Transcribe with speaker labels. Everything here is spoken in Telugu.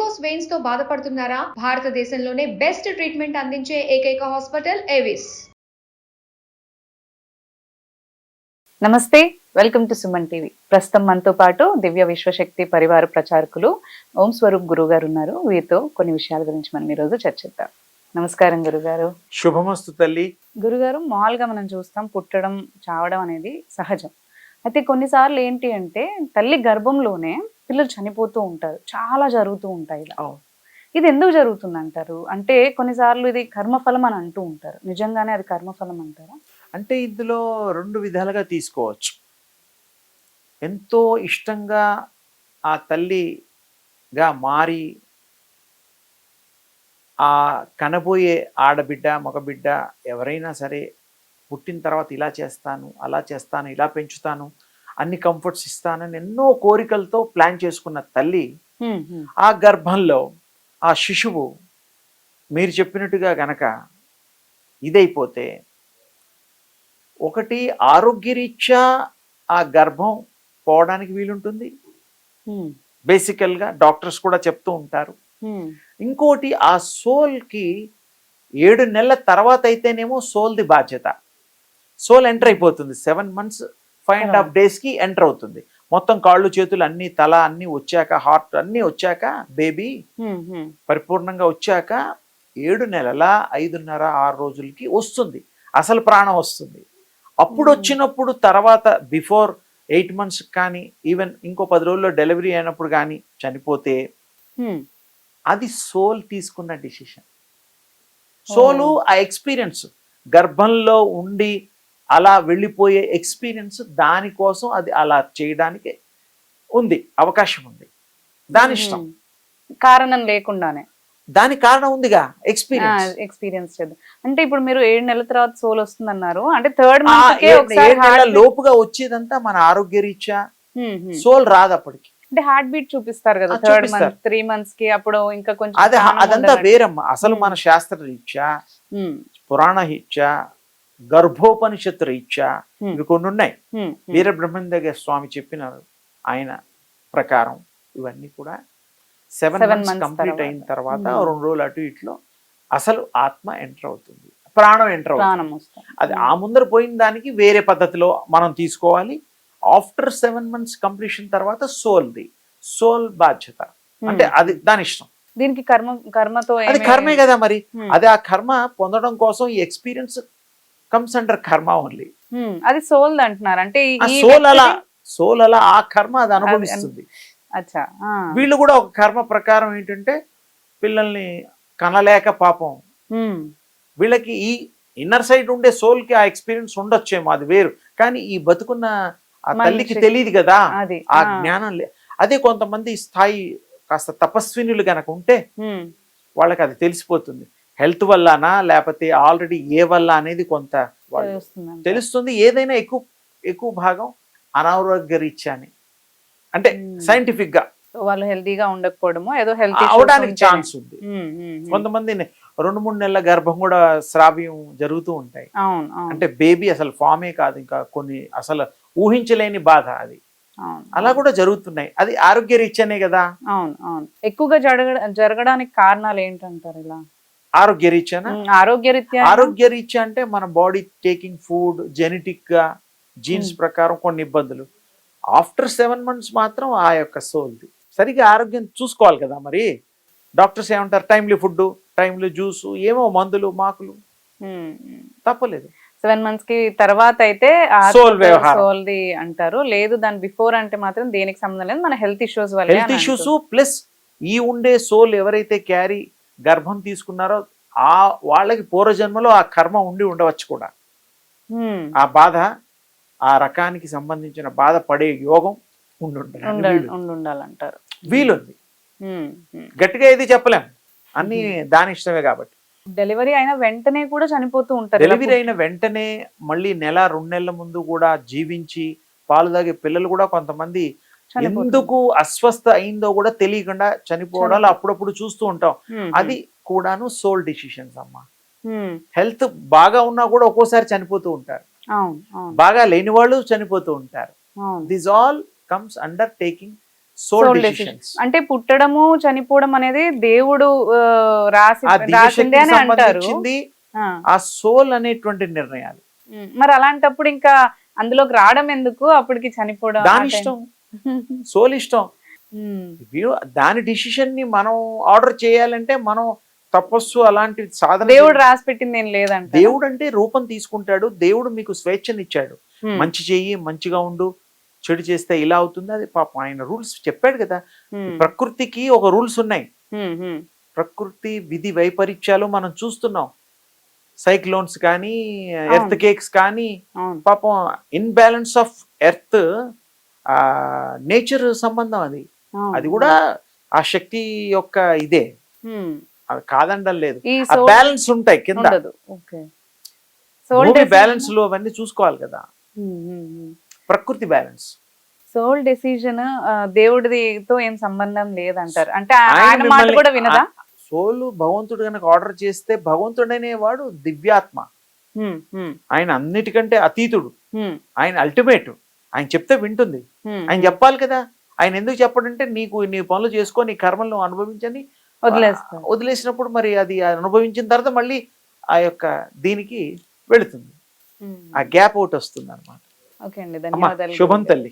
Speaker 1: వెరికోస్ వెయిన్స్ తో బాధపడుతున్నారా? భారతదేశంలోనే బెస్ట్ ట్రీట్మెంట్ అందించే ఏకైక హాస్పిటల్ ఎవిస్.
Speaker 2: నమస్తే, వెల్కమ్ టు సుమన్ టీవీ. ప్రస్తుతం మనతో పాటు దివ్య విశ్వశక్తి పరివార ప్రచారకులు ఓం స్వరూప్ గురువు గారు ఉన్నారు. వీరితో కొన్ని విషయాల గురించి మనం ఈరోజు చర్చిద్దాం. నమస్కారం గురుగారు.
Speaker 3: శుభమస్తు తల్లి.
Speaker 2: గురుగారు, మామూలుగా మనం చూస్తాం పుట్టడం చావడం అనేది సహజం. అయితే కొన్నిసార్లు ఏంటి అంటే తల్లి గర్భంలోనే పిల్లలు చనిపోతూ ఉంటారు, చాలా జరుగుతూ ఉంటాయి ఇలా. ఇది ఎందుకు జరుగుతుంది అంటారు? అంటే కొన్నిసార్లు ఇది కర్మఫలం అని అంటూ ఉంటారు, నిజంగానే అది కర్మఫలం అంటారా?
Speaker 3: అంటే ఇందులో రెండు విధాలుగా తీసుకోవచ్చు. ఎంతో ఇష్టంగా ఆ తల్లిగా మారి ఆ కనబోయే ఆడబిడ్డ మగబిడ్డ ఎవరైనా సరే పుట్టిన తర్వాత ఇలా చేస్తాను, అలా చేస్తాను, ఇలా పెంచుతాను, అన్ని కంఫర్ట్స్ ఇస్తానని ఎన్నో కోరికలతో ప్లాన్ చేసుకున్న తల్లి ఆ గర్భంలో ఆ శిశువు మీరు చెప్పినట్టుగా గనక ఇదైపోతే, ఒకటి ఆరోగ్యరీత్యా ఆ గర్భం పోవడానికి వీలుంటుంది, బేసికల్గా డాక్టర్స్ కూడా చెప్తూ ఉంటారు. ఇంకోటి ఆ సోల్కి 7 నెలల తర్వాత అయితేనేమో సోల్ది బాధ్యత. సోల్ ఎంటర్ అయిపోతుంది 7 months 5.5 daysకి ఎంటర్ అవుతుంది. మొత్తం కాళ్ళు చేతులు అన్ని, తల అన్ని వచ్చాక, హార్ట్ అన్ని వచ్చాక, బేబీ పరిపూర్ణంగా వచ్చాక 7 నెలల 5.5 6 రోజులకి వస్తుంది, అసలు ప్రాణం వస్తుంది. అప్పుడు వచ్చినప్పుడు తర్వాత బిఫోర్ 8 months కానీ ఈవెన్ ఇంకో 10 రోజుల్లో డెలివరీ అయినప్పుడు కానీ చనిపోతే అది సోల్ తీసుకున్న డిసిషన్. సోలు ఆ ఎక్స్పీరియన్స్, గర్భంలో ఉండి అలా వెళ్ళిపోయే ఎక్స్పీరియన్స్, దానికోసం అది అలా చేయడానికి ఉంది, అవకాశం ఉంది. దాని ఇష్టం,
Speaker 2: కారణం లేకుండానే.
Speaker 3: దాని కారణం ఉందిగా,
Speaker 2: ఎక్స్పీరియన్స్ చేద్దాం. అంటే ఇప్పుడు మీరు 7 నెలల తర్వాత సోల్ వస్తుంది అన్నారు, అంటే 3rd
Speaker 3: మంత్ లోపుగా వచ్చేదంతా మన ఆరోగ్య రీత్యా సోల్ రాదు అప్పటికి.
Speaker 2: అంటే హార్ట్ బీట్ చూపిస్తారు కదా 3rd month 3 months కి, అప్పుడు ఇంకా కొంచెం
Speaker 3: అదంతా వేరమ్మా. అసలు మన శాస్త్ర రీత్యా, పురాణ రీత్యా, గర్భోపనిషత్తు రీత్యా ఇవి కొన్ని ఉన్నాయి. వీరబ్రహ్మేంద్ర స్వామి చెప్పిన ఆయన ప్రకారం ఇవన్నీ కూడా 7 months కంప్లీట్ అయిన తర్వాత 2 రోజులు అటు ఇట్లో అసలు ఆత్మ ఎంటర్ అవుతుంది, ప్రాణం ఎంటర్ అవుతుంది. అది ఆ ముందర పోయిన దానికి వేరే పద్ధతిలో మనం తీసుకోవాలి. ఆఫ్టర్ 7 months కంప్లీషన్ తర్వాత సోల్ బాధ్యత. అంటే అది దాని ఇష్టం.
Speaker 2: దీనికి కర్మతో
Speaker 3: అది కర్మే కదా మరి. అది ఆ కర్మ పొందడం కోసం ఈ ఎక్స్పీరియన్స్ కమ్స్ అండర్ కర్మ ఓన్లీ.
Speaker 2: అది సోల్ అంటున్నారు. అంటే
Speaker 3: సోల్ అలా ఆ కర్మ అది అనుభవిస్తుంది. వీళ్ళు కూడా ఒక కర్మ ప్రకారం ఏంటంటే పిల్లల్ని కనలేక పాపం వీళ్ళకి ఈ ఇన్నర్ సైడ్ ఉండే సోల్ కి ఆ ఎక్స్పీరియన్స్ ఉండొచ్చేమో, అది వేరు. కానీ ఈ బతుకున్న ఆ తల్లికి తెలియదు కదా, ఆ జ్ఞానం అదే కొంతమంది స్థాయి కాస్త తపస్వినులు గనక ఉంటే వాళ్ళకి అది తెలిసిపోతుంది. హెల్త్ వల్లనా లేకపోతే ఆల్రెడీ ఏ వల్ల అనేది కొంత తెలుస్తుంది. ఏదైనా ఎక్కువ భాగం అనారోగ్య రీత్యాని, అంటే సైంటిఫిక్ గా
Speaker 2: వాళ్ళు హెల్తీగా ఉండకపోవడమో ఏదో హెల్త్
Speaker 3: అవడానికి ఛాన్స్ ఉంది. కొంతమంది 2-3 నెలల గర్భం కూడా స్రావ్యం జరుగుతూ ఉంటాయి. అంటే బేబీ అసలు ఫామే కాదు, ఇంకా కొన్ని అసలు ఊహించలేని బాధ అది, అలా కూడా జరుగుతున్నాయి. అది ఆరోగ్య రీత్యానే కదా.
Speaker 2: ఎక్కువగా జరగడానికి కారణాలు ఏంటంటారు? ఇలా
Speaker 3: ఆరోగ్యరీత్యానా? ఆరోగ్యరీత్యా అంటే మన బాడీ టేకింగ్ ఫుడ్, జెనెటిక్ గా జీన్స్ ప్రకారం కొన్ని ఇబ్బందులు. ఆఫ్టర్ 7 months మాత్రం ఆ యొక్క సోల్ది సరిగ్గా ఆరోగ్యం చూసుకోవాలి కదా. మరి డాక్టర్స్ ఏమంటారు, టైమ్లీ ఫుడ్, టైమ్లీ జ్యూస్, ఏమో మందులు మాకులు, తప్పలేదు.
Speaker 2: 7 months కి తర్వాత అయితే సోల్ది అంటారు. లేదు దాని బిఫోర్ అంటే మాత్రం దేనికి సంబంధం లేదు, మన హెల్త్ ఇష్యూస్ వల్ల.
Speaker 3: హెల్త్ ఇష్యూస్ ప్లస్ ఈ ఉండే సోల్ ఎవరైతే క్యారీ గర్భం తీసుకున్నారో ఆ వాళ్ళకి పూర్వజన్మలో ఆ కర్మ ఉండవచ్చు కూడా. ఆ బాధ, ఆ రకానికి సంబంధించిన బాధ పడే యోగం
Speaker 2: ఉండాలంటారు.
Speaker 3: వీలుంది. గట్టిగా ఇది చెప్పలేం, అన్ని దాని ఇష్టమే కాబట్టి.
Speaker 2: డెలివరీ అయిన వెంటనే కూడా చనిపోతూ ఉంటారు.
Speaker 3: డెలివరీ అయిన వెంటనే మళ్ళీ 1-2 నెలల ముందు కూడా జీవించి పాలు తాగే పిల్లలు కూడా కొంతమంది ఎందుకు అస్వస్థ అయిందో కూడా తెలియకుండా చనిపోవడాలు అప్పుడప్పుడు చూస్తూ ఉంటాం. అది కూడాను సోల్ డిసిషన్స్ అమ్మా. హెల్త్ బాగా ఉన్నా కూడా ఒక్కోసారి చనిపోతూ ఉంటారు, బాగా లేని వాళ్ళు చనిపోతూ ఉంటారు. This all comes under taking soul
Speaker 2: Soul
Speaker 3: decisions.
Speaker 2: అంటే పుట్టడము చనిపోవడం అనేది దేవుడు
Speaker 3: ఆ
Speaker 2: రాసిందే
Speaker 3: దివ్యశక్తికి
Speaker 2: అని అంటారు.
Speaker 3: సంబంధించింది
Speaker 2: ఆ.
Speaker 3: ఆ సోల్ అనేటువంటి నిర్ణయాలు.
Speaker 2: మరి అలాంటప్పుడు ఇంకా అందులోకి రావడం ఎందుకు, అప్పటికి చనిపోవడం
Speaker 3: దాని ఇష్టం, సోల్ ఇష్టం. దాని డిసిషన్ ని మనం ఆర్డర్ చేయాలంటే మనం తపస్సు అలాంటి సాధన
Speaker 2: దేవుడు రాసి పెట్టింది ఏం లేదంట.
Speaker 3: దేవుడు అంటే రూపం తీసుకుంటాడు. దేవుడు మీకు స్వేచ్ఛనిచ్చాడు. మంచి చెయ్యి, మంచిగా ఉండు, చెడు చేస్తే ఇలా అవుతుంది. అది పాపం ఆయన రూల్స్ చెప్పాడు కదా. ప్రకృతికి ఒక రూల్స్ ఉన్నాయి. ప్రకృతి విధి వైపరీత్యాలు మనం చూస్తున్నాం. సైక్లోన్స్ కానీ, ఎర్త్ కేక్స్ కానీ, పాపం ఇన్బ్యాలెన్స్ ఆఫ్ ఎర్త్ నేచర్ సంబంధం అది. అది కూడా ఆ శక్తి యొక్క ఇదే, అది కాదండం లేదు. ఆ బ్యాలెన్స్ ఉంటాయి కింద. బ్యాలెన్స్ లో అవన్నీ చూసుకోవాలి కదా. ప్రకృతి బ్యాలెన్స్.
Speaker 2: సోల్ డెసిజన్ దేవుడితో ఏం సంబంధం లేదంటారు. అంటే ఆయన మాట కూడా వినదా?
Speaker 3: సోలు భగవంతుడు కనుక ఆర్డర్ చేస్తే, భగవంతుడు అనేవాడు దివ్యాత్మ. ఆయన అన్నిటికంటే అతీతుడు. ఆయన అల్టిమేట్. ఆయన చెప్తే వింటుంది. ఆయన చెప్పాలి కదా. ఆయన ఎందుకు చెప్పడంటే నీకు నీ పనులు చేసుకో, నీ కర్మలు నువ్వు అనుభవించని వదిలేసినప్పుడు మరి అది అనుభవించిన తర్వాత మళ్ళీ ఆ యొక్క దీనికి వెళుతుంది. ఆ గ్యాప్ ఒకటి వస్తుంది అనమాట.
Speaker 2: ఓకే అండి, ధన్యవాదాలు.
Speaker 3: శుభం తల్లి.